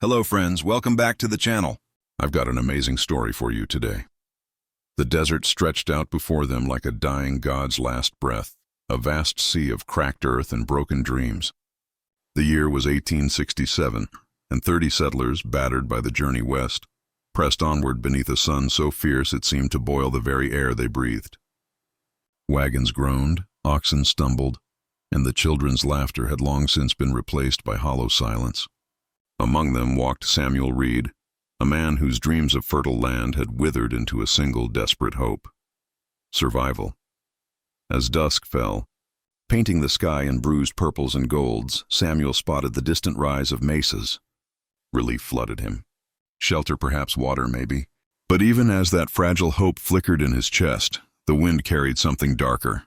Hello friends, welcome back to the channel. I've got an amazing story for you today. The desert stretched out before them like a dying god's last breath, a vast sea of cracked earth and broken dreams. The year was 1867, and 30 settlers, battered by the journey west, pressed onward beneath a sun so fierce it seemed to boil the very air they breathed. Wagons groaned, oxen stumbled, and the children's laughter had long since been replaced by hollow silence. Among them walked Samuel Reed, a man whose dreams of fertile land had withered into a single desperate hope: survival. As dusk fell, painting the sky in bruised purples and golds, Samuel spotted the distant rise of mesas. Relief flooded him. Shelter, perhaps water, maybe. But even as that fragile hope flickered in his chest, the wind carried something darker.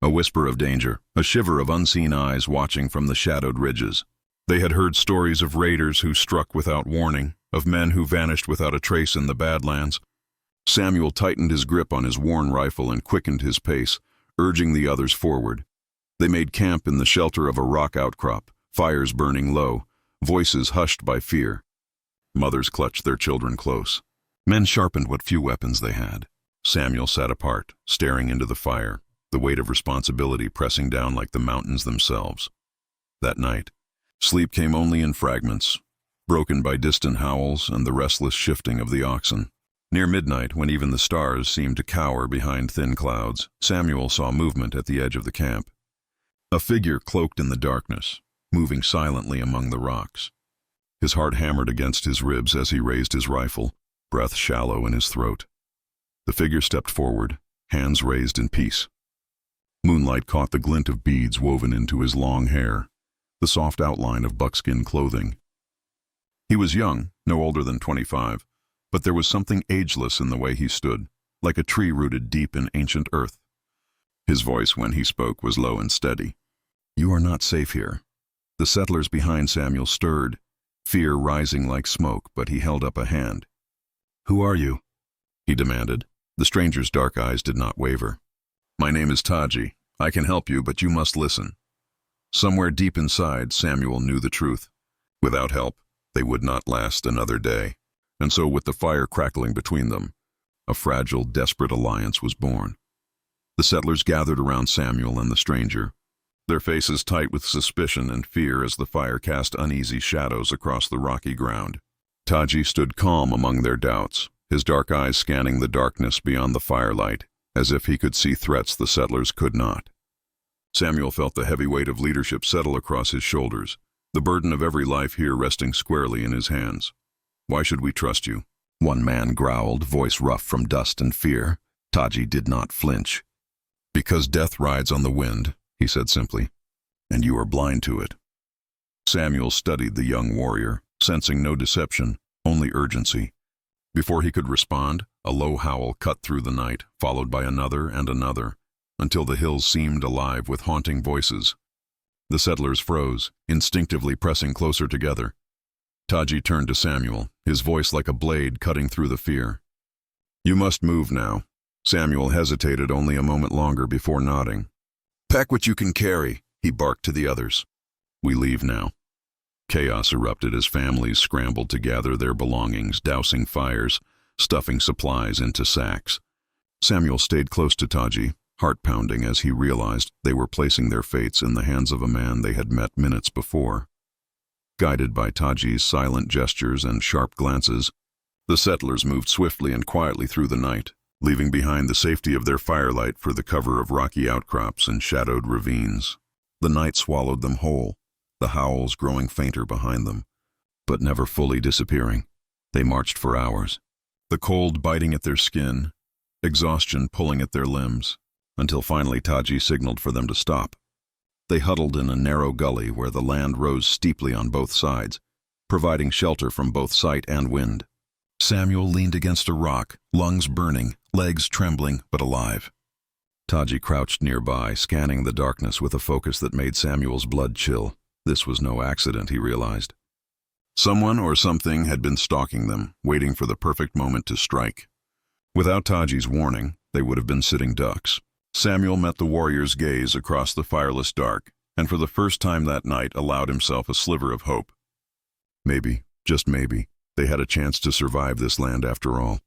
A whisper of danger, a shiver of unseen eyes watching from the shadowed ridges. They had heard stories of raiders who struck without warning, of men who vanished without a trace in the Badlands. Samuel tightened his grip on his worn rifle and quickened his pace, urging the others forward. They made camp in the shelter of a rock outcrop, fires burning low, voices hushed by fear. Mothers clutched their children close. Men sharpened what few weapons they had. Samuel sat apart, staring into the fire, the weight of responsibility pressing down like the mountains themselves. That night, sleep came only in fragments, broken by distant howls and the restless shifting of the oxen. Near midnight, when even the stars seemed to cower behind thin clouds, Samuel saw movement at the edge of the camp. A figure cloaked in the darkness, moving silently among the rocks. His heart hammered against his ribs as he raised his rifle, breath shallow in his throat. The figure stepped forward, hands raised in peace. Moonlight caught the glint of beads woven into his long hair, the soft outline of buckskin clothing. He was young, no older than 25, but there was something ageless in the way he stood, like a tree rooted deep in ancient earth. His voice, when he spoke, was low and steady. "You are not safe here." The settlers behind Samuel stirred, fear rising like smoke, but he held up a hand. "Who are you?" he demanded. The stranger's dark eyes did not waver. "My name is Taji. I can help you, but you must listen." Somewhere deep inside, Samuel knew the truth. Without help, they would not last another day. And so, with the fire crackling between them, a fragile, desperate alliance was born. The settlers gathered around Samuel and the stranger, their faces tight with suspicion and fear as the fire cast uneasy shadows across the rocky ground. Taji stood calm among their doubts, his dark eyes scanning the darkness beyond the firelight, as if he could see threats the settlers could not. Samuel felt the heavy weight of leadership settle across his shoulders, the burden of every life here resting squarely in his hands. "Why should we trust you?" one man growled, voice rough from dust and fear. Taji did not flinch. "Because death rides on the wind," he said simply, "and you are blind to it." Samuel studied the young warrior, sensing no deception, only urgency. Before he could respond, a low howl cut through the night, followed by another and another, until the hills seemed alive with haunting voices. The settlers froze, instinctively pressing closer together. Taji turned to Samuel, his voice like a blade cutting through the fear. "You must move now." Samuel hesitated only a moment longer before nodding. "Pack what you can carry," he barked to the others. "We leave now." Chaos erupted as families scrambled to gather their belongings, dousing fires, stuffing supplies into sacks. Samuel stayed close to Taji, heart pounding as he realized they were placing their fates in the hands of a man they had met minutes before. Guided by Taji's silent gestures and sharp glances, the settlers moved swiftly and quietly through the night, leaving behind the safety of their firelight for the cover of rocky outcrops and shadowed ravines. The night swallowed them whole, the howls growing fainter behind them, but never fully disappearing. They marched for hours, the cold biting at their skin, exhaustion pulling at their limbs, until finally Taji signaled for them to stop. They huddled in a narrow gully where the land rose steeply on both sides, providing shelter from both sight and wind. Samuel leaned against a rock, lungs burning, legs trembling but alive. Taji crouched nearby, scanning the darkness with a focus that made Samuel's blood chill. This was no accident, he realized. Someone or something had been stalking them, waiting for the perfect moment to strike. Without Taji's warning, they would have been sitting ducks. Samuel met the warrior's gaze across the fireless dark, and for the first time that night allowed himself a sliver of hope. Maybe, Just maybe, they had a chance to survive this land after all.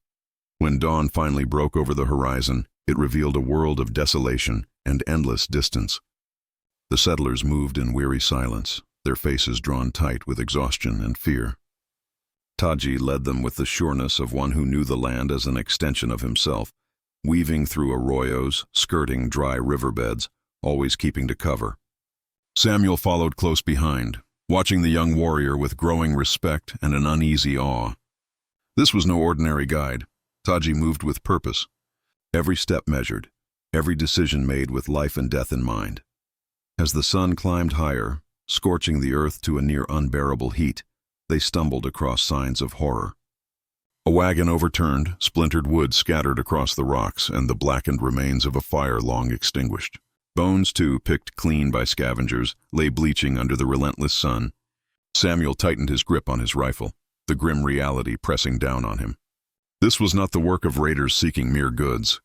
When dawn finally broke over the horizon, it revealed a world of desolation and endless distance. The settlers moved in weary silence, their faces drawn tight with exhaustion and fear. Taji led them with the sureness of one who knew the land as an extension of himself, weaving through arroyos, skirting dry riverbeds, always keeping to cover. Samuel followed close behind, watching the young warrior with growing respect and an uneasy awe. This was no ordinary guide. Taji moved with purpose. Every step measured, every decision made with life and death in mind. As the sun climbed higher, scorching the earth to a near unbearable heat, they stumbled across signs of horror. A wagon overturned, splintered wood scattered across the rocks, and the blackened remains of a fire long extinguished. Bones, too, picked clean by scavengers, lay bleaching under the relentless sun. Samuel tightened his grip on his rifle, the grim reality pressing down on him. This was not the work of raiders seeking mere goods.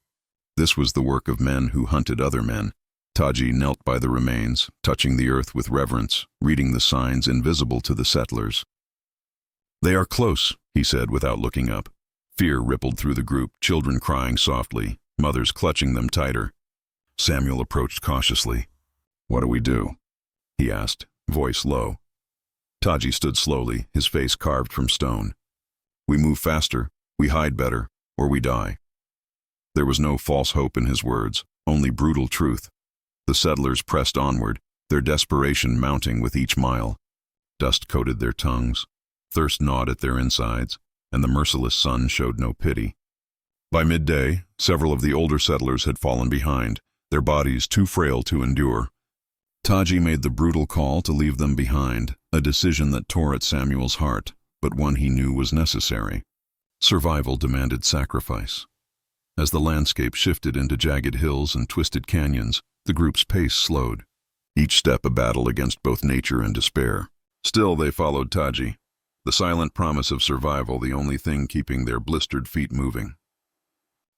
This was the work of men who hunted other men. Taji knelt by the remains, touching the earth with reverence, reading the signs invisible to the settlers. "They are close," he said without looking up. Fear rippled through the group, children crying softly, mothers clutching them tighter. Samuel approached cautiously. "What do we do?" he asked, voice low. Taji stood slowly, his face carved from stone. "We move faster, we hide better, or we die." There was no false hope in his words, only brutal truth. The settlers pressed onward, their desperation mounting with each mile. Dust coated their tongues, thirst gnawed at their insides, and the merciless sun showed no pity. By midday, several of the older settlers had fallen behind, their bodies too frail to endure. Taji made the brutal call to leave them behind, a decision that tore at Samuel's heart, but one he knew was necessary. Survival demanded sacrifice. As the landscape shifted into jagged hills and twisted canyons, the group's pace slowed, each step a battle against both nature and despair. Still they followed Taji, the silent promise of survival the only thing keeping their blistered feet moving.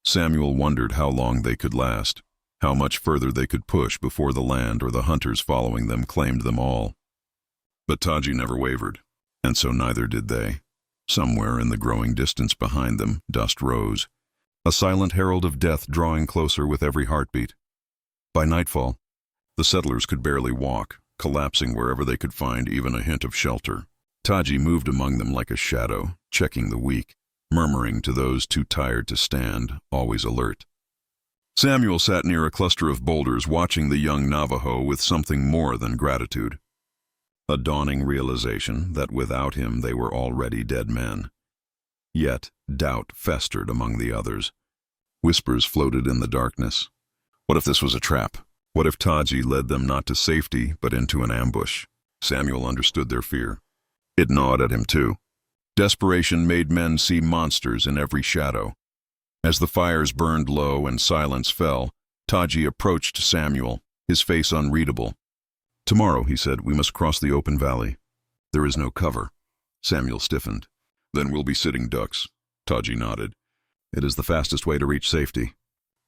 Samuel wondered how long they could last, how much further they could push before the land or the hunters following them claimed them all. But Taji never wavered, and so neither did they. Somewhere in the growing distance behind them, dust rose, a silent herald of death drawing closer with every heartbeat. By nightfall, the settlers could barely walk, collapsing wherever they could find even a hint of shelter. Taji moved among them like a shadow, checking the weak, murmuring to those too tired to stand, always alert. Samuel sat near a cluster of boulders watching the young Navajo with something more than gratitude. A dawning realization that without him they were already dead men. Yet doubt festered among the others. Whispers floated in the darkness. What if this was a trap? What if Taji led them not to safety, but into an ambush? Samuel understood their fear. It gnawed at him too. Desperation made men see monsters in every shadow. As the fires burned low and silence fell, Taji approached Samuel, his face unreadable. "Tomorrow," he said, "we must cross the open valley. There is no cover." Samuel stiffened. "Then we'll be sitting ducks." Taji nodded. "It is the fastest way to reach safety."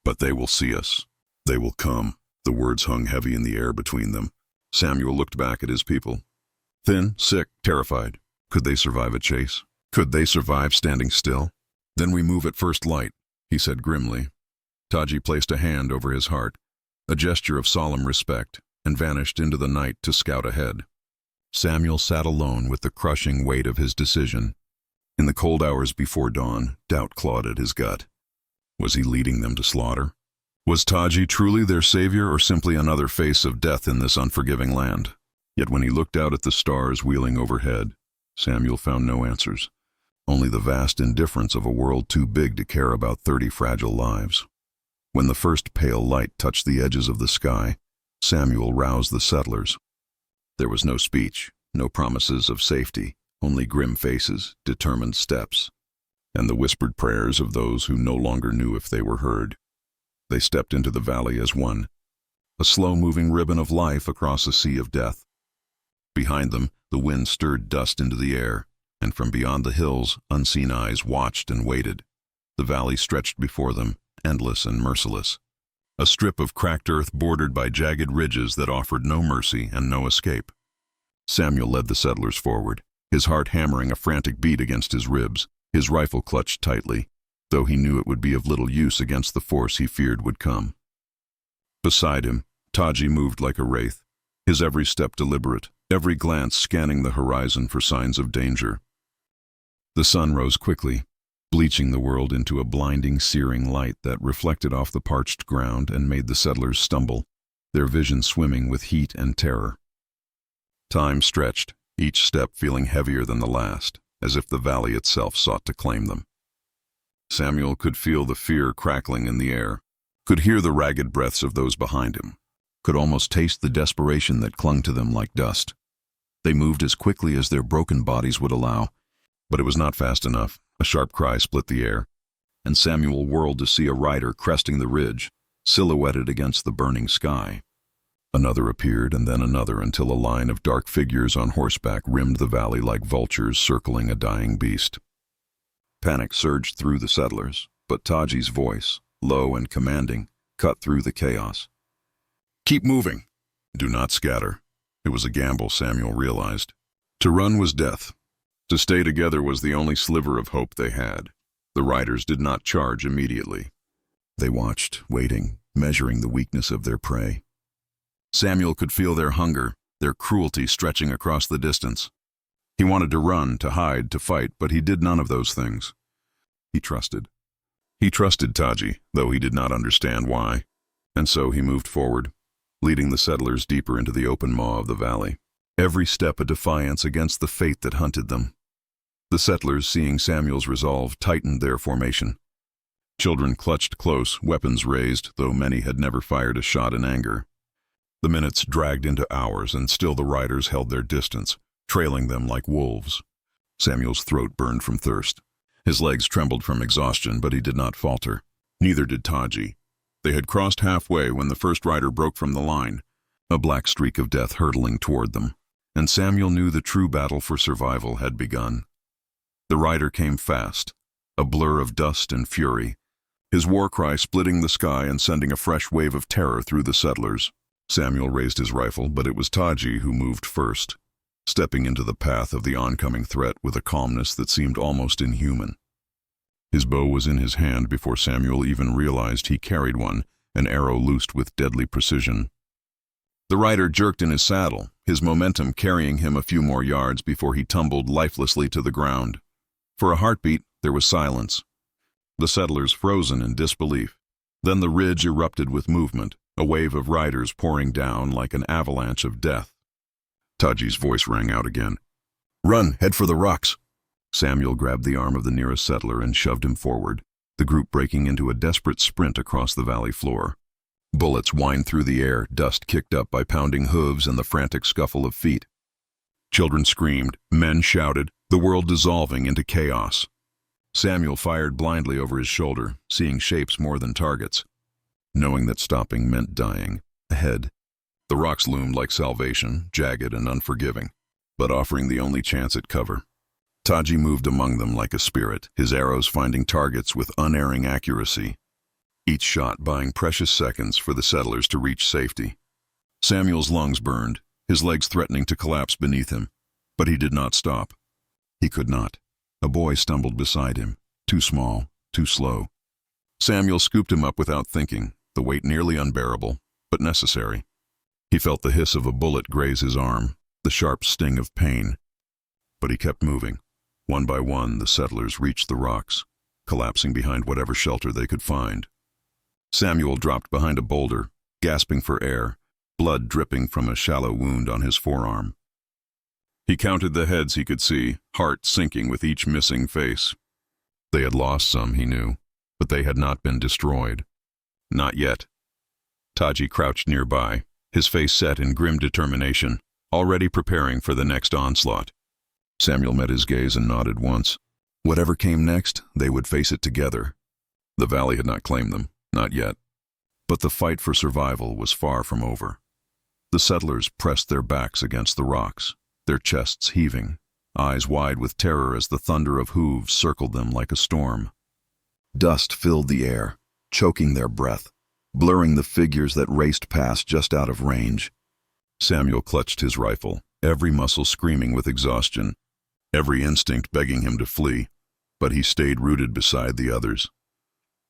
"But they will see us. They will come." The words hung heavy in the air between them. Samuel looked back at his people. Thin, sick, terrified. Could they survive a chase? Could they survive standing still? "Then we move at first light," he said grimly. Taji placed a hand over his heart, a gesture of solemn respect, and vanished into the night to scout ahead. Samuel sat alone with the crushing weight of his decision. In the cold hours before dawn, doubt clawed at his gut. Was he leading them to slaughter? Was Taji truly their savior or simply another face of death in this unforgiving land? Yet when he looked out at the stars wheeling overhead, Samuel found no answers, only the vast indifference of a world too big to care about 30 fragile lives. When the first pale light touched the edges of the sky, Samuel roused the settlers. There was no speech, no promises of safety, only grim faces, determined steps, and the whispered prayers of those who no longer knew if they were heard. They stepped into the valley as one, a slow-moving ribbon of life across a sea of death. Behind them, the wind stirred dust into the air, and from beyond the hills, unseen eyes watched and waited. The valley stretched before them, endless and merciless. A strip of cracked earth bordered by jagged ridges that offered no mercy and no escape. Samuel led the settlers forward, his heart hammering a frantic beat against his ribs, his rifle clutched tightly, though he knew it would be of little use against the force he feared would come. Beside him, Taji moved like a wraith, his every step deliberate, every glance scanning the horizon for signs of danger. The sun rose quickly, bleaching the world into a blinding, searing light that reflected off the parched ground and made the settlers stumble, their vision swimming with heat and terror. Time stretched, each step feeling heavier than the last, as if the valley itself sought to claim them. Samuel could feel the fear crackling in the air, could hear the ragged breaths of those behind him, could almost taste the desperation that clung to them like dust. They moved as quickly as their broken bodies would allow, but it was not fast enough. A sharp cry split the air, and Samuel whirled to see a rider cresting the ridge, silhouetted against the burning sky. Another appeared, and then another, until a line of dark figures on horseback rimmed the valley like vultures circling a dying beast. Panic surged through the settlers, but Taji's voice, low and commanding, cut through the chaos. "Keep moving. Do not scatter." It was a gamble, Samuel realized. To run was death. To stay together was the only sliver of hope they had. The riders did not charge immediately. They watched, waiting, measuring the weakness of their prey. Samuel could feel their hunger, their cruelty stretching across the distance. He wanted to run, to hide, to fight, but he did none of those things. He trusted. He trusted Taji, though he did not understand why. And so he moved forward, leading the settlers deeper into the open maw of the valley, every step a defiance against the fate that hunted them. The settlers, seeing Samuel's resolve, tightened their formation. Children clutched close, weapons raised, though many had never fired a shot in anger. The minutes dragged into hours, and still the riders held their distance, trailing them like wolves. Samuel's throat burned from thirst. His legs trembled from exhaustion, but he did not falter. Neither did Taji. They had crossed halfway when the first rider broke from the line, a black streak of death hurtling toward them, and Samuel knew the true battle for survival had begun. The rider came fast, a blur of dust and fury, his war cry splitting the sky and sending a fresh wave of terror through the settlers. Samuel raised his rifle, but it was Taji who moved first, stepping into the path of the oncoming threat with a calmness that seemed almost inhuman. His bow was in his hand before Samuel even realized he carried one, an arrow loosed with deadly precision. The rider jerked in his saddle, his momentum carrying him a few more yards before he tumbled lifelessly to the ground. For a heartbeat, there was silence. The settlers frozen in disbelief. Then the ridge erupted with movement, a wave of riders pouring down like an avalanche of death. Taji's voice rang out again. "Run, head for the rocks." Samuel grabbed the arm of the nearest settler and shoved him forward, the group breaking into a desperate sprint across the valley floor. Bullets whined through the air, dust kicked up by pounding hooves and the frantic scuffle of feet. Children screamed, men shouted, the world dissolving into chaos. Samuel fired blindly over his shoulder, seeing shapes more than targets. Knowing that stopping meant dying, ahead, the rocks loomed like salvation, jagged and unforgiving, but offering the only chance at cover. Taji moved among them like a spirit, his arrows finding targets with unerring accuracy, each shot buying precious seconds for the settlers to reach safety. Samuel's lungs burned, his legs threatening to collapse beneath him, but he did not stop. He could not. A boy stumbled beside him, too small, too slow. Samuel scooped him up without thinking, the weight nearly unbearable, but necessary. He felt the hiss of a bullet graze his arm, the sharp sting of pain. But he kept moving. One by one, the settlers reached the rocks, collapsing behind whatever shelter they could find. Samuel dropped behind a boulder, gasping for air, blood dripping from a shallow wound on his forearm. He counted the heads he could see, heart sinking with each missing face. They had lost some, he knew, but they had not been destroyed. Not yet. Taji crouched nearby, his face set in grim determination, already preparing for the next onslaught. Samuel met his gaze and nodded once. Whatever came next, they would face it together. The valley had not claimed them, not yet. But the fight for survival was far from over. The settlers pressed their backs against the rocks, their chests heaving, eyes wide with terror as the thunder of hooves circled them like a storm. Dust filled the air, choking their breath, blurring the figures that raced past just out of range. Samuel clutched his rifle, every muscle screaming with exhaustion. every instinct begging him to flee, but he stayed rooted beside the others.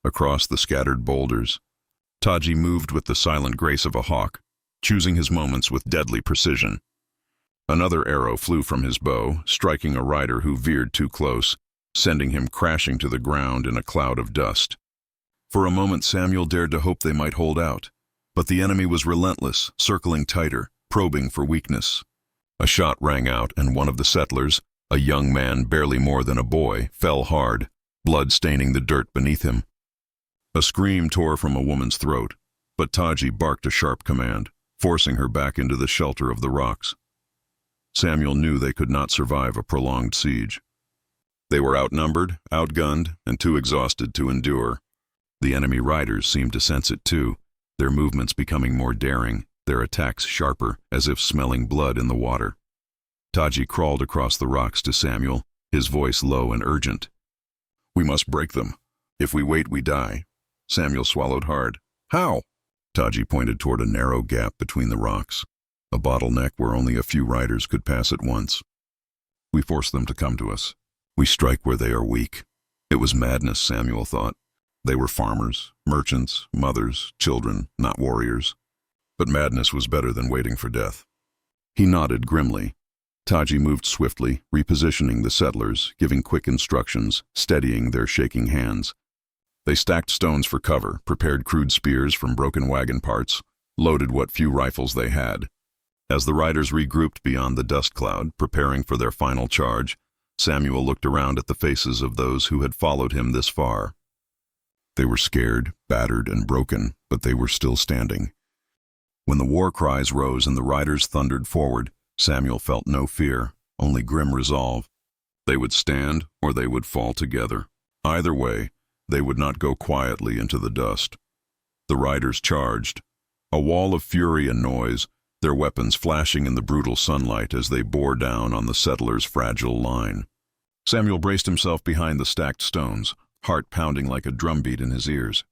Across the scattered boulders, Taji moved with the silent grace of a hawk, choosing his moments with deadly precision. Another arrow flew from his bow, striking a rider who veered too close, sending him crashing to the ground in a cloud of dust. For a moment Samuel dared to hope they might hold out, but the enemy was relentless, circling tighter, probing for weakness. A shot rang out, and one of the settlers, a young man barely more than a boy, fell hard, blood staining the dirt beneath him. A scream tore from a woman's throat, but Taji barked a sharp command, forcing her back into the shelter of the rocks. Samuel knew they could not survive a prolonged siege. They were outnumbered, outgunned, and too exhausted to endure. The enemy riders seemed to sense it too, their movements becoming more daring, their attacks sharper, as if smelling blood in the water. Taji crawled across the rocks to Samuel, his voice low and urgent. "We must break them. If we wait, we die." Samuel swallowed hard. "How?" Taji pointed toward a narrow gap between the rocks, a bottleneck where only a few riders could pass at once. "We force them to come to us. We strike where they are weak." It was madness, Samuel thought. They were farmers, merchants, mothers, children, not warriors. But madness was better than waiting for death. He nodded grimly. Taji moved swiftly, repositioning the settlers, giving quick instructions, steadying their shaking hands. They stacked stones for cover, prepared crude spears from broken wagon parts, loaded what few rifles they had. As the riders regrouped beyond the dust cloud, preparing for their final charge, Samuel looked around at the faces of those who had followed him this far. They were scared, battered, and broken, but they were still standing. When the war cries rose and the riders thundered forward, Samuel felt no fear, only grim resolve. They would stand or they would fall together. Either way, they would not go quietly into the dust. The riders charged, a wall of fury and noise, their weapons flashing in the brutal sunlight as they bore down on the settlers' fragile line. Samuel braced himself behind the stacked stones, heart pounding like a drumbeat in his ears.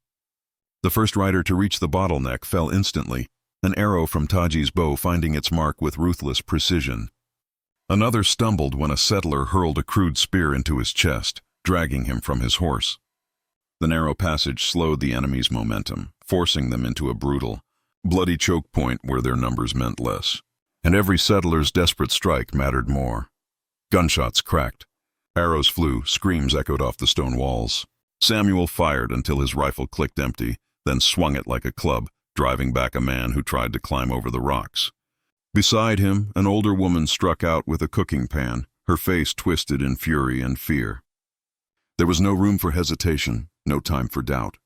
The first rider to reach the bottleneck fell instantly, an arrow from Taji's bow finding its mark with ruthless precision. Another stumbled when a settler hurled a crude spear into his chest, dragging him from his horse. The narrow passage slowed the enemy's momentum, forcing them into a brutal, bloody choke point where their numbers meant less. And every settler's desperate strike mattered more. Gunshots cracked. Arrows flew, screams echoed off the stone walls. Samuel fired until his rifle clicked empty, then swung it like a club, driving back a man who tried to climb over the rocks. Beside him, an older woman struck out with a cooking pan, her face twisted in fury and fear. There was no room for hesitation, no time for doubt.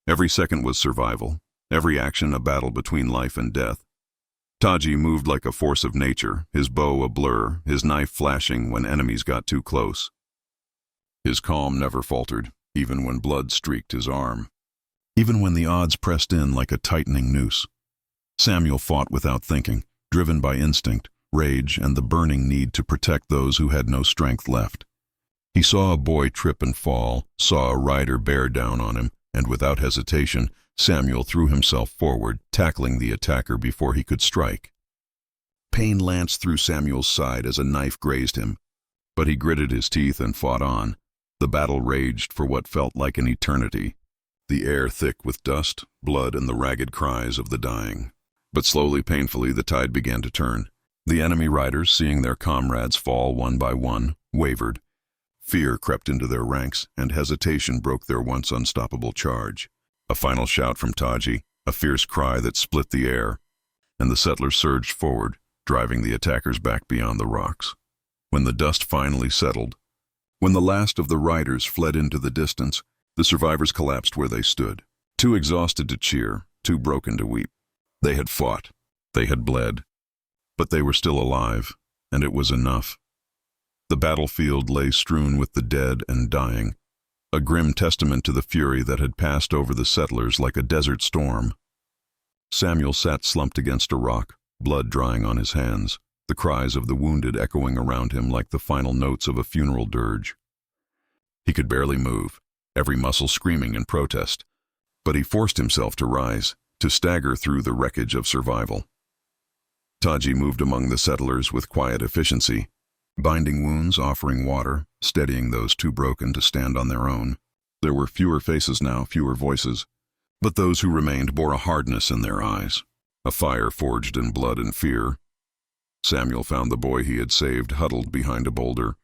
Every second was survival, every action a battle between life and death. Taji moved like a force of nature, his bow a blur, his knife flashing when enemies got too close. His calm never faltered, even when blood streaked his arm. Even when the odds pressed in like a tightening noose. Samuel fought without thinking, driven by instinct, rage, and the burning need to protect those who had no strength left. He saw a boy trip and fall, saw a rider bear down on him, and without hesitation, Samuel threw himself forward, tackling the attacker before he could strike. Pain lanced through Samuel's side as a knife grazed him, but he gritted his teeth and fought on. The battle raged for what felt like an eternity, the air thick with dust, blood, and the ragged cries of the dying. But slowly, painfully, the tide began to turn. The enemy riders, seeing their comrades fall one by one, wavered. Fear crept into their ranks, and hesitation broke their once unstoppable charge. A final shout from Taji, a fierce cry that split the air, and the settlers surged forward, driving the attackers back beyond the rocks. When the dust finally settled, when the last of the riders fled into the distance, the survivors collapsed where they stood, too exhausted to cheer, too broken to weep. They had fought, they had bled, but they were still alive, and it was enough. The battlefield lay strewn with the dead and dying, a grim testament to the fury that had passed over the settlers like a desert storm. Samuel sat slumped against a rock, blood drying on his hands, the cries of the wounded echoing around him like the final notes of a funeral dirge. He could barely move, every muscle screaming in protest, but he forced himself to rise, to stagger through the wreckage of survival. Taji moved among the settlers with quiet efficiency, binding wounds, offering water, steadying those too broken to stand on their own. There were fewer faces now, fewer voices, but those who remained bore a hardness in their eyes, a fire forged in blood and fear. Samuel found the boy he had saved huddled behind a boulder,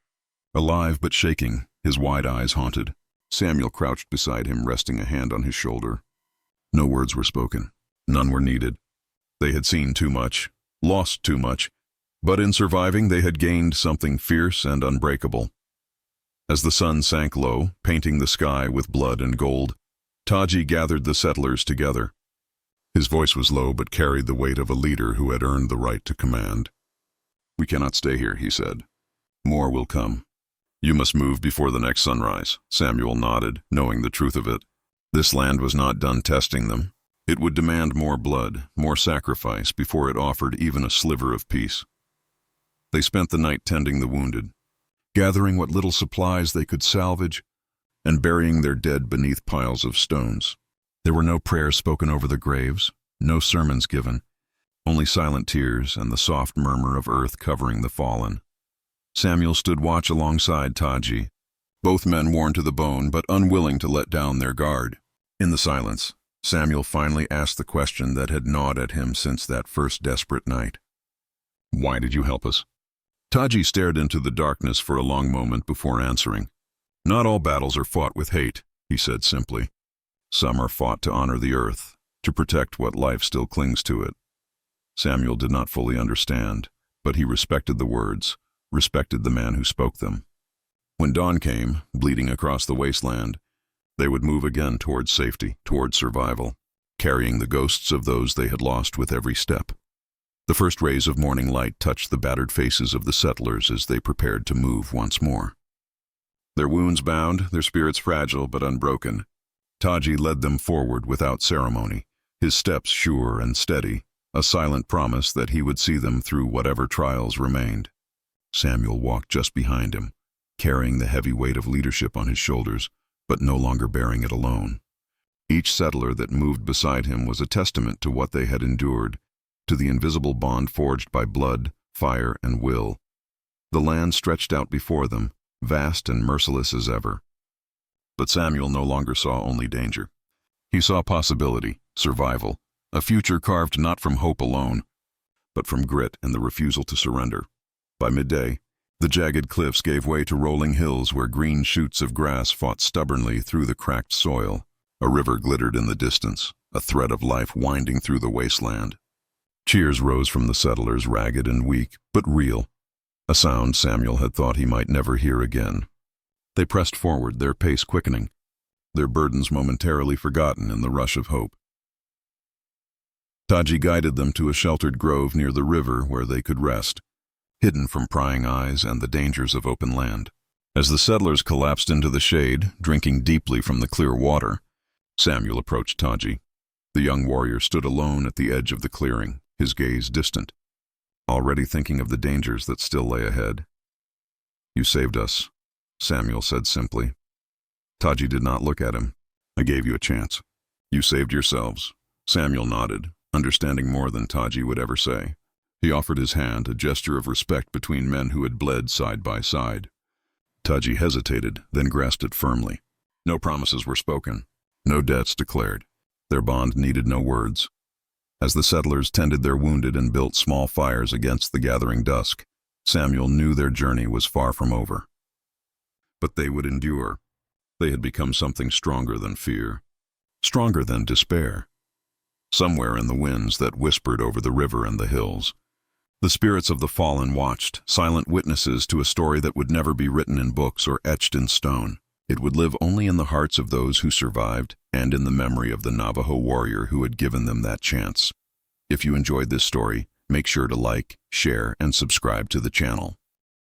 alive but shaking, his wide eyes haunted. Samuel crouched beside him, resting a hand on his shoulder. No words were spoken. None were needed. They had seen too much, lost too much, but in surviving they had gained something fierce and unbreakable. As the sun sank low, painting the sky with blood and gold, Taji gathered the settlers together. His voice was low but carried the weight of a leader who had earned the right to command. "We cannot stay here," he said. "More will come. You must move before the next sunrise." Samuel nodded, knowing the truth of it. This land was not done testing them. It would demand more blood, more sacrifice before it offered even a sliver of peace. They spent the night tending the wounded, gathering what little supplies they could salvage, and burying their dead beneath piles of stones. There were no prayers spoken over the graves, no sermons given, only silent tears and the soft murmur of earth covering the fallen. Samuel stood watch alongside Taji, both men worn to the bone but unwilling to let down their guard. In the silence, Samuel finally asked the question that had gnawed at him since that first desperate night. "Why did you help us?" Taji stared into the darkness for a long moment before answering. "Not all battles are fought with hate," he said simply. "Some are fought to honor the earth, to protect what life still clings to it." Samuel did not fully understand, but he respected the words, respected the man who spoke them. When dawn came, bleeding across the wasteland, they would move again towards safety, towards survival, carrying the ghosts of those they had lost with every step. The first rays of morning light touched the battered faces of the settlers as they prepared to move once more. Their wounds bound, their spirits fragile but unbroken, Taji led them forward without ceremony, his steps sure and steady, a silent promise that he would see them through whatever trials remained. Samuel walked just behind him, carrying the heavy weight of leadership on his shoulders, but no longer bearing it alone. Each settler that moved beside him was a testament to what they had endured, to the invisible bond forged by blood, fire, and will. The land stretched out before them, vast and merciless as ever. But Samuel no longer saw only danger. He saw possibility, survival, a future carved not from hope alone, but from grit and the refusal to surrender. By midday, the jagged cliffs gave way to rolling hills where green shoots of grass fought stubbornly through the cracked soil. A river glittered in the distance, a thread of life winding through the wasteland. Cheers rose from the settlers, ragged and weak, but real, a sound Samuel had thought he might never hear again. They pressed forward, their pace quickening, their burdens momentarily forgotten in the rush of hope. Taji guided them to a sheltered grove near the river where they could rest, hidden from prying eyes and the dangers of open land. As the settlers collapsed into the shade, drinking deeply from the clear water, Samuel approached Taji. The young warrior stood alone at the edge of the clearing, his gaze distant, already thinking of the dangers that still lay ahead. "You saved us," Samuel said simply. Taji did not look at him. "I gave you a chance. You saved yourselves." Samuel nodded, understanding more than Taji would ever say. He offered his hand, a gesture of respect between men who had bled side by side. Taji hesitated, then grasped it firmly. No promises were spoken, no debts declared. Their bond needed no words. As the settlers tended their wounded and built small fires against the gathering dusk, Samuel knew their journey was far from over. But they would endure. They had become something stronger than fear, stronger than despair. Somewhere in the winds that whispered over the river and the hills, the spirits of the fallen watched, silent witnesses to a story that would never be written in books or etched in stone. It would live only in the hearts of those who survived and in the memory of the Navajo warrior who had given them that chance. If you enjoyed this story, make sure to like, share, and subscribe to the channel.